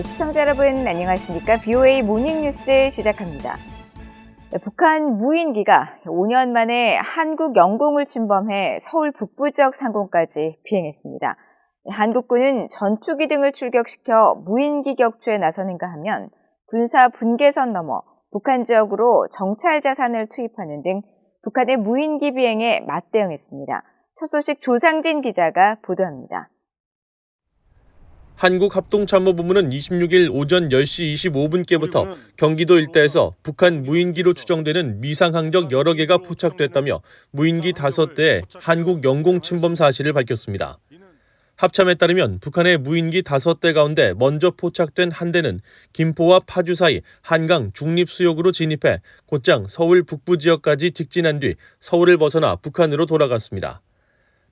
시청자 여러분 안녕하십니까? VOA 모닝뉴스 시작합니다. 북한 무인기가 5년 만에 한국 영공을 침범해 서울 북부 지역 상공까지 비행했습니다. 한국군은 전투기 등을 출격시켜 무인기 격추에 나서는가 하면 군사 분계선 넘어 북한 지역으로 정찰 자산을 투입하는 등 북한의 무인기 비행에 맞대응했습니다. 첫 소식 조상진 기자가 보도합니다. 한국합동참모본부는 26일 오전 10시 25분께부터 경기도 일대에서 북한 무인기로 추정되는 미상항적 여러 개가 포착됐다며 무인기 5대의 한국 영공 침범 사실을 밝혔습니다. 합참에 따르면 북한의 무인기 5대 가운데 먼저 포착된 한 대는 김포와 파주 사이 한강 중립수역으로 진입해 곧장 서울 북부 지역까지 직진한 뒤 서울을 벗어나 북한으로 돌아갔습니다.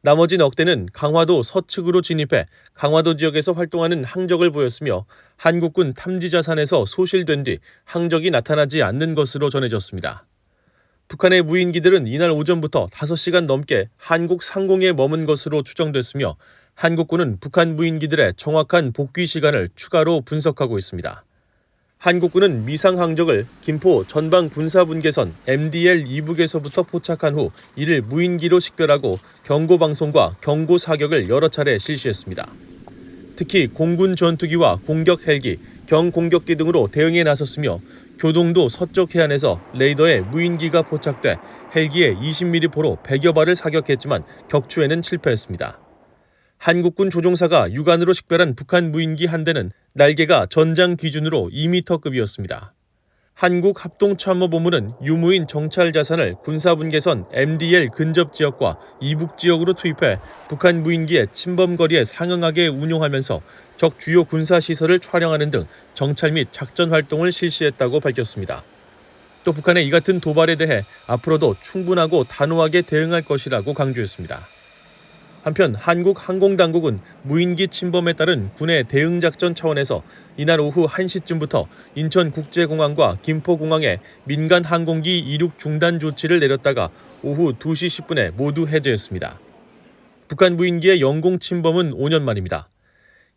나머지 넉 대는 강화도 서측으로 진입해 강화도 지역에서 활동하는 항적을 보였으며 한국군 탐지자산에서 소실된 뒤 항적이 나타나지 않는 것으로 전해졌습니다. 북한의 무인기들은 이날 오전부터 5시간 넘게 한국 상공에 머문 것으로 추정됐으며 한국군은 북한 무인기들의 정확한 복귀 시간을 추가로 분석하고 있습니다. 한국군은 미상 항적을 김포 전방 군사분계선 MDL 이북에서부터 포착한 후 이를 무인기로 식별하고 경고 방송과 경고 사격을 여러 차례 실시했습니다. 특히 공군 전투기와 공격 헬기, 경공격기 등으로 대응에 나섰으며 교동도 서쪽 해안에서 레이더에 무인기가 포착돼 헬기에 20mm 포로 100여 발을 사격했지만 격추에는 실패했습니다. 한국군 조종사가 육안으로 식별한 북한 무인기 한 대는 날개가 전장 기준으로 2m급이었습니다. 한국합동참모본부는 유무인 정찰 자산을 군사분계선 MDL 근접 지역과 이북 지역으로 투입해 북한 무인기의 침범 거리에 상응하게 운용하면서 적 주요 군사시설을 촬영하는 등 정찰 및 작전 활동을 실시했다고 밝혔습니다. 또 북한의 이 같은 도발에 대해 앞으로도 충분하고 단호하게 대응할 것이라고 강조했습니다. 한편 한국항공당국은 무인기 침범에 따른 군의 대응작전 차원에서 이날 오후 1시쯤부터 인천국제공항과 김포공항에 민간 항공기 이륙 중단 조치를 내렸다가 오후 2시 10분에 모두 해제했습니다. 북한 무인기의 영공 침범은 5년 만입니다.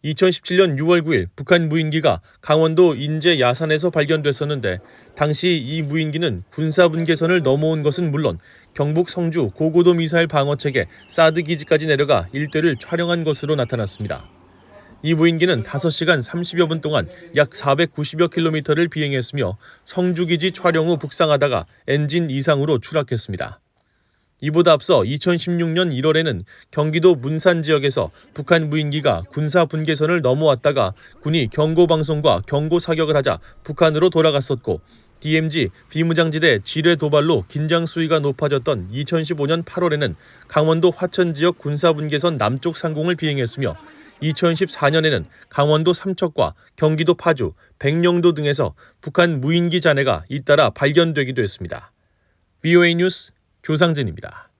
2017년 6월 9일 북한 무인기가 강원도 인제 야산에서 발견됐었는데 당시 이 무인기는 군사분계선을 넘어온 것은 물론 경북 성주 고고도 미사일 방어체계 사드 기지까지 내려가 일대를 촬영한 것으로 나타났습니다. 이 무인기는 5시간 30여 분 동안 약 490여 킬로미터를 비행했으며 성주기지 촬영 후 북상하다가 엔진 이상으로 추락했습니다. 이보다 앞서 2016년 1월에는 경기도 문산 지역에서 북한 무인기가 군사 분계선을 넘어왔다가 군이 경고 방송과 경고 사격을 하자 북한으로 돌아갔었고 DMZ 비무장지대 지뢰 도발로 긴장 수위가 높아졌던 2015년 8월에는 강원도 화천 지역 군사 분계선 남쪽 상공을 비행했으며 2014년에는 강원도 삼척과 경기도 파주, 백령도 등에서 북한 무인기 잔해가 잇따라 발견되기도 했습니다. VOA 뉴스 조상진입니다.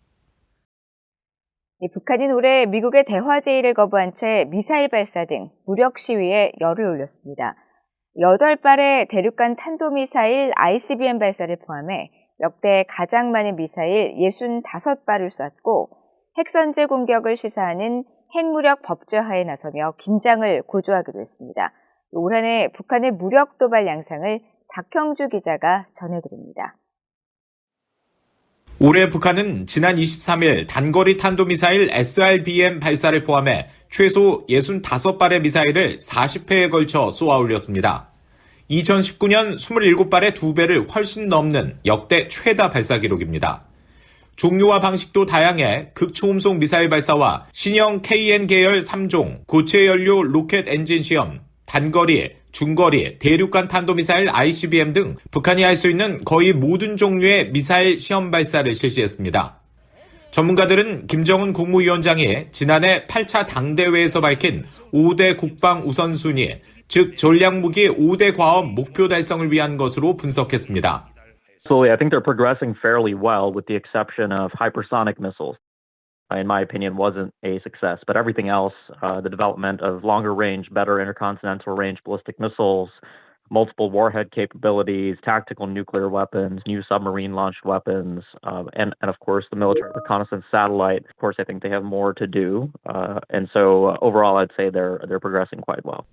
북한은 올해 미국의 대화 제의를 거부한 채 미사일 발사 등 무력 시위에 열을 올렸습니다. 8발의 대륙간 탄도미사일 ICBM 발사를 포함해 역대 가장 많은 미사일 65발을 쐈고 핵선제 공격을 시사하는 핵무력 법제화에 나서며 긴장을 고조하기도 했습니다. 올 한 해 북한의 무력 도발 양상을 박형주 기자가 전해드립니다. 올해 북한은 지난 23일 단거리 탄도미사일 SRBM 발사를 포함해 최소 65발의 미사일을 40회에 걸쳐 쏘아 올렸습니다. 2019년 27발의 2배를 훨씬 넘는 역대 최다 발사 기록입니다. 종류와 방식도 다양해 극초음속 미사일 발사와 신형 KN 계열 3종 고체 연료 로켓 엔진 시험, 단거리, 중거리, 대륙간 탄도미사일 ICBM 등 북한이 할 수 있는 거의 모든 종류의 미사일 시험 발사를 실시했습니다. 전문가들은 김정은 국무위원장이 지난해 8차 당대회에서 밝힌 5대 국방 우선순위, 즉 전략무기 5대 과업 목표 달성을 위한 것으로 분석했습니다. So I think they're progressing fairly well with the exception of hypersonic missiles. In my opinion, wasn't a success. But everything else, the development of longer range, better intercontinental range ballistic missiles, multiple warhead capabilities, tactical nuclear weapons, new submarine launched weapons, and of course the military reconnaissance satellite. Of course, I think they have more to do. And so overall, I'd say they're progressing quite well.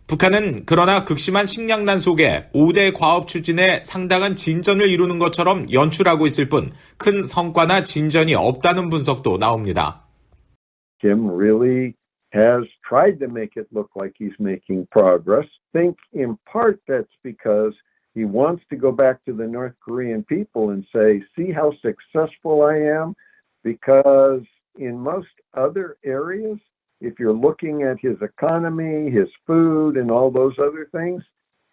북한은 그러나 극심한 식량난 속에 5대 과업 추진에 상당한 진전을 이루는 것처럼 연출하고 있을 뿐 큰 성과나 진전이 없다는 분석도 나옵니다. Kim really has tried to make it look like he's making progress. Think in part that's because he wants to go back to the North Korean people and say, see how successful I am? Because in most other areas, if you're looking at his economy, his food, and all those other things,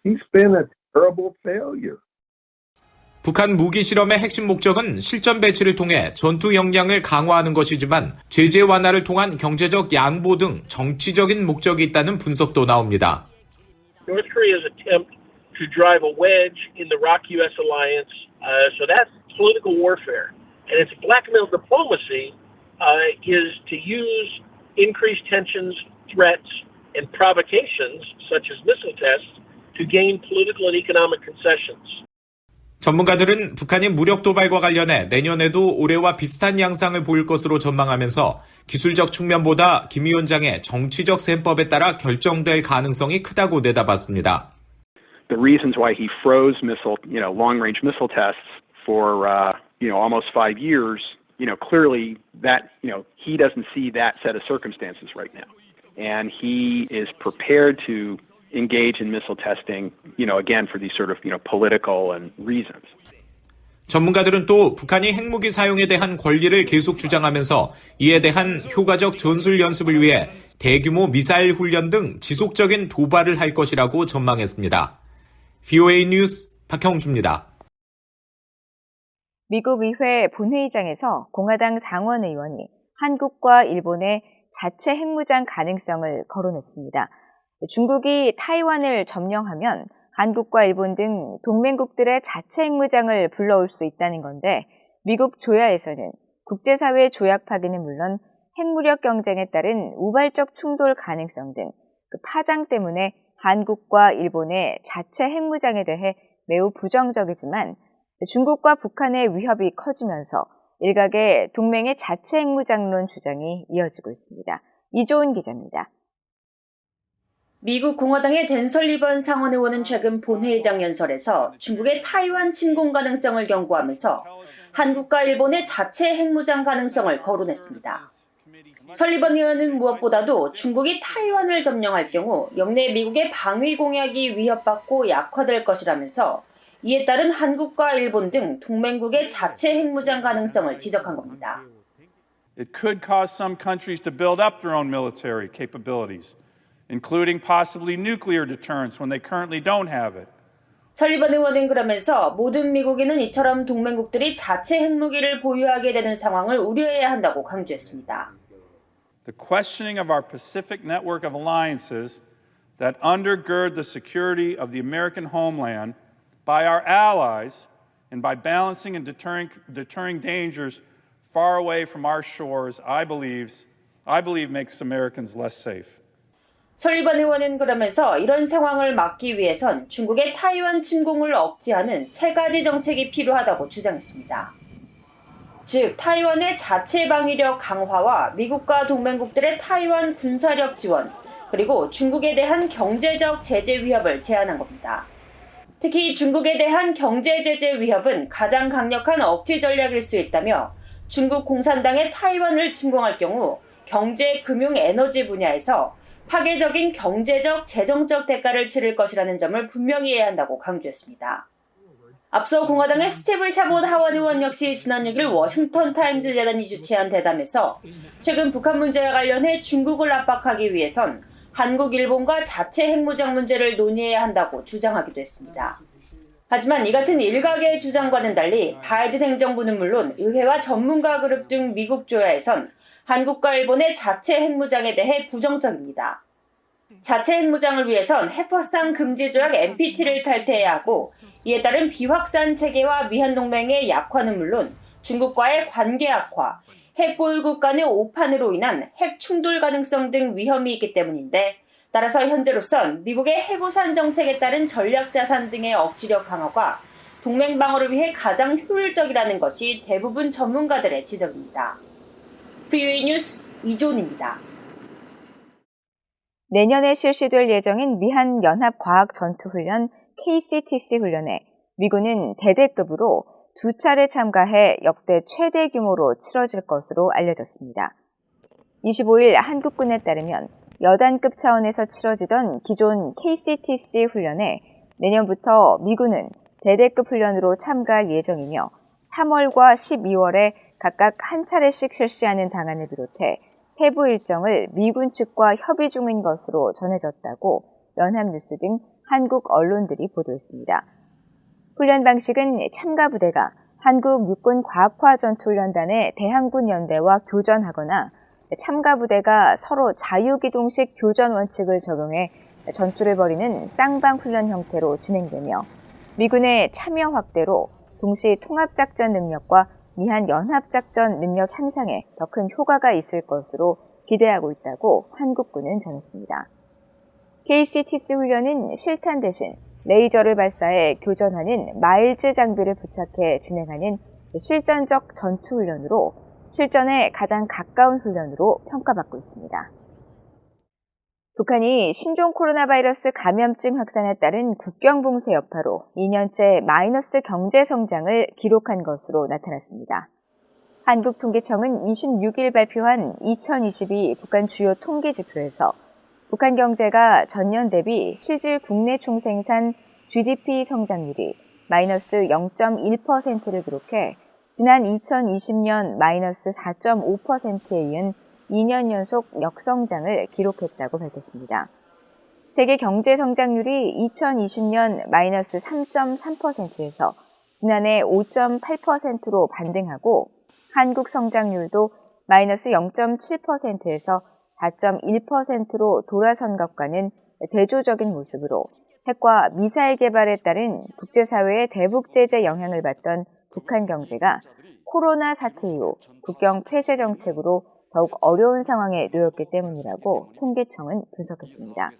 he's been a terrible failure. 북한 무기 실험의 핵심 목적은 실전 배치를 통해 전투 역량을 강화하는 것이지만 제재 완화를 통한 경제적 양보 등 정치적인 목적이 있다는 분석도 나옵니다. North Korea's attempt to drive a wedge in the ROK-U.S. alliance, so that's political warfare. And its blackmail diplomacy is to use increased tensions, threats, and provocations, such as missile tests, to gain political and economic concessions. 전문가들은 북한이 무력 도발과 관련해 내년에도 올해와 비슷한 양상을 보일 것으로 전망하면서 기술적 측면보다 김 위원장의 정치적 셈법에 따라 결정될 가능성이 크다고 내다봤습니다. The reasons why he froze missile, long-range missile tests for, almost 5 years, clearly that, he doesn't see that set of circumstances right now. And he is prepared to engage in missile testing, again, for these sort of, political and reasons. 전문가들은 또 북한이 핵무기 사용에 대한 권리를 계속 주장하면서 이에 대한 효과적 전술 연습을 위해 대규모 미사일 훈련 등 지속적인 도발을 할 것이라고 전망했습니다. VOA 뉴스 박형주입니다. 미국 의회 본회의장에서 공화당 상원 의원이 한국과 일본의 자체 핵무장 가능성을 거론했습니다. 중국이 타이완을 점령하면 한국과 일본 등 동맹국들의 자체 핵무장을 불러올 수 있다는 건데 미국 조야에서는 국제사회 조약 파기는 물론 핵무력 경쟁에 따른 우발적 충돌 가능성 등 그 파장 때문에 한국과 일본의 자체 핵무장에 대해 매우 부정적이지만 중국과 북한의 위협이 커지면서 일각의 동맹의 자체 핵무장론 주장이 이어지고 있습니다. 이조은 기자입니다. 미국 공화당의 댄 설리번 상원 의원은 최근 본회의장 연설에서 중국의 타이완 침공 가능성을 경고하면서 한국과 일본의 자체 핵무장 가능성을 거론했습니다. 설리번 의원은 무엇보다도 중국이 타이완을 점령할 경우 영내 미국의 방위 공약이 위협받고 약화될 것이라면서 이에 따른 한국과 일본 등 동맹국의 자체 핵무장 가능성을 지적한 겁니다. It could cause some countries to build up their own military capabilities, including possibly nuclear deterrence when they currently don't have it. 설리번 의원은 그러면서 모든 미국인은 이처럼 동맹국들이 자체 핵무기를 보유하게 되는 상황을 우려해야 한다고 강조했습니다. The questioning of our Pacific network of alliances that undergird the security of the American homeland by our allies and by balancing and deterring dangers far away from our shores, I believe makes Americans less safe. 설리번 의원은 그러면서 이런 상황을 막기 위해선 중국의 타이완 침공을 억제하는 3가지 정책이 필요하다고 주장했습니다. 즉, 타이완의 자체 방위력 강화와 미국과 동맹국들의 타이완 군사력 지원, 그리고 중국에 대한 경제적 제재 위협을 제안한 겁니다. 특히 중국에 대한 경제 제재 위협은 가장 강력한 억제 전략일 수 있다며 중국 공산당의 타이완을 침공할 경우 경제, 금융, 에너지 분야에서 파괴적인 경제적, 재정적 대가를 치를 것이라는 점을 분명히 해야 한다고 강조했습니다. 앞서 공화당의 스티브 샤봇 하원 의원 역시 지난 6일 워싱턴 타임즈 재단이 주최한 대담에서 최근 북한 문제와 관련해 중국을 압박하기 위해선 한국, 일본과 자체 핵무장 문제를 논의해야 한다고 주장하기도 했습니다. 하지만 이 같은 일각의 주장과는 달리 바이든 행정부는 물론 의회와 전문가 그룹 등 미국 조야에선 한국과 일본의 자체 핵무장에 대해 부정적입니다. 자체 핵무장을 위해선 핵확산 금지 조약 NPT를 탈퇴해야 하고 이에 따른 비확산 체계와 미한동맹의 약화는 물론 중국과의 관계 악화, 핵 보유국 간의 오판으로 인한 핵 충돌 가능성 등 위험이 있기 때문인데 따라서 현재로선 미국의 핵우산 정책에 따른 전략자산 등의 억지력 강화가 동맹 방어를 위해 가장 효율적이라는 것이 대부분 전문가들의 지적입니다. VOA 뉴스 이존입니다. 내년에 실시될 예정인 미한연합과학전투훈련 KCTC 훈련에 미군은 대대급으로 2차례 참가해 역대 최대 규모로 치러질 것으로 알려졌습니다. 25일 한국군에 따르면 여단급 차원에서 치러지던 기존 KCTC 훈련에 내년부터 미군은 대대급 훈련으로 참가할 예정이며 3월과 12월에 각각 한 차례씩 실시하는 방안을 비롯해 세부 일정을 미군 측과 협의 중인 것으로 전해졌다고 연합뉴스 등 한국 언론들이 보도했습니다. 훈련 방식은 참가 부대가 한국 육군과학화전투훈련단의 대항군연대와 교전하거나 참가 부대가 서로 자유기동식 교전 원칙을 적용해 전투를 벌이는 쌍방훈련 형태로 진행되며 미군의 참여 확대로 동시 통합작전 능력과 미한 연합작전 능력 향상에 더 큰 효과가 있을 것으로 기대하고 있다고 한국군은 전했습니다. KCTC 훈련은 실탄 대신 레이저를 발사해 교전하는 마일즈 장비를 부착해 진행하는 실전적 전투훈련으로 실전에 가장 가까운 훈련으로 평가받고 있습니다. 북한이 신종 코로나 바이러스 감염증 확산에 따른 국경 봉쇄 여파로 2년째 마이너스 경제 성장을 기록한 것으로 나타났습니다. 한국통계청은 26일 발표한 2022 북한 주요 통계 지표에서 북한 경제가 전년 대비 실질 국내 총생산 GDP 성장률이 마이너스 0.1%를 기록해 지난 2020년 마이너스 4.5%에 이은 2년 연속 역성장을 기록했다고 밝혔습니다. 세계 경제 성장률이 2020년 마이너스 3.3%에서 지난해 5.8%로 반등하고 한국 성장률도 마이너스 0.7%에서 4.1%로 돌아선 것과는 대조적인 모습으로 핵과 미사일 개발에 따른 국제사회의 대북 제재 영향을 받던 북한 경제가 코로나 사태 이후 국경 폐쇄 정책으로 더욱 어려운 상황에 놓였기 때문이라고 통계청은 분석했습니다.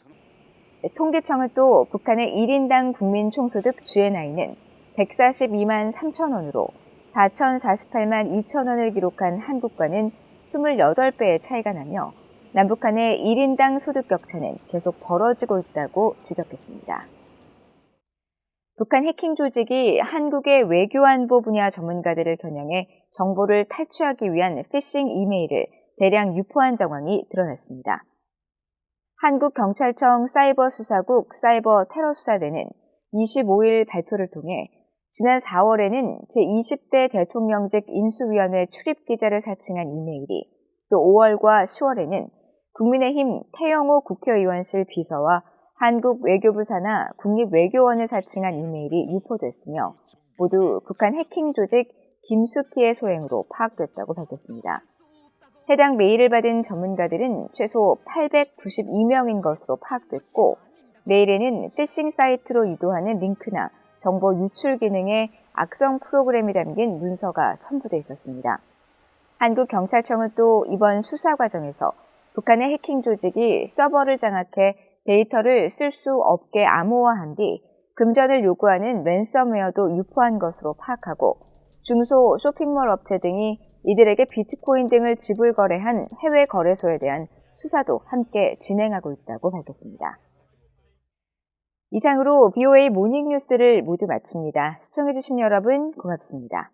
통계청은 또 북한의 1인당 국민 총소득 GNI는 142만 3천 원으로 4,048만 2천 원을 기록한 한국과는 28배의 차이가 나며 남북한의 1인당 소득 격차는 계속 벌어지고 있다고 지적했습니다. 북한 해킹 조직이 한국의 외교안보 분야 전문가들을 겨냥해 정보를 탈취하기 위한 피싱 이메일을 대량 유포한 정황이 드러났습니다. 한국경찰청 사이버수사국 사이버테러수사대는 25일 발표를 통해 지난 4월에는 제20대 대통령직 인수위원회 출입기자를 사칭한 이메일이 또 5월과 10월에는 국민의힘 태영호 국회의원실 비서와 한국 외교부 산하 국립외교원을 사칭한 이메일이 유포됐으며 모두 북한 해킹 조직 김수키의 소행으로 파악됐다고 밝혔습니다. 해당 메일을 받은 전문가들은 최소 892명인 것으로 파악됐고 메일에는 피싱 사이트로 유도하는 링크나 정보 유출 기능에 악성 프로그램이 담긴 문서가 첨부돼 있었습니다. 한국경찰청은 또 이번 수사 과정에서 북한의 해킹 조직이 서버를 장악해 데이터를 쓸 수 없게 암호화한 뒤 금전을 요구하는 랜섬웨어도 유포한 것으로 파악하고 중소 쇼핑몰 업체 등이 이들에게 비트코인 등을 지불 거래한 해외 거래소에 대한 수사도 함께 진행하고 있다고 밝혔습니다. 이상으로 VOA 모닝뉴스를 모두 마칩니다. 시청해주신 여러분 고맙습니다.